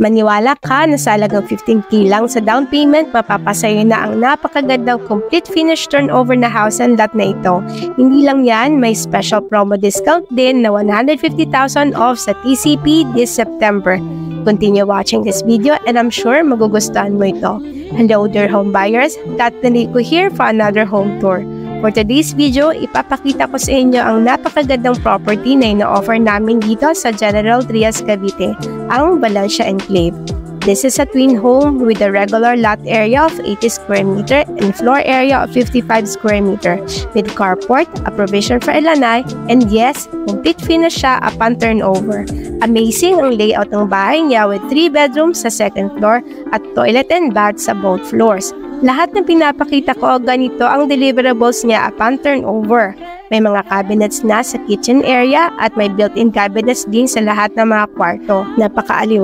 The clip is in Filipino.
Maniwala ka na sa halagang 15K lang sa down payment, mapapasayo na ang napakagandang complete finish turnover na house and lot na ito. Hindi lang yan, may special promo discount din na 150,000 off sa TCP this September. Continue watching this video and I'm sure magugustuhan mo ito. Hello dear home buyers, Kat Nalico here for another home tour. For today's video, ipapakita ko sa inyo ang napakagandang property na ina-offer namin dito sa General Trias, Cavite, ang Valencia Enclave. This is a twin home with a regular lot area of 80 square meter and floor area of 55 square meter with carport, a provision for Elanai, and yes, complete finish siya upon turnover. Amazing ang layout ng bahay niya with 3 bedrooms sa second floor at toilet and bath sa both floors. Lahat ng pinapakita ko ganito ang deliverables niya upon turnover. May mga cabinets na sa kitchen area at may built-in cabinets din sa lahat ng mga kwarto. Napakaaliw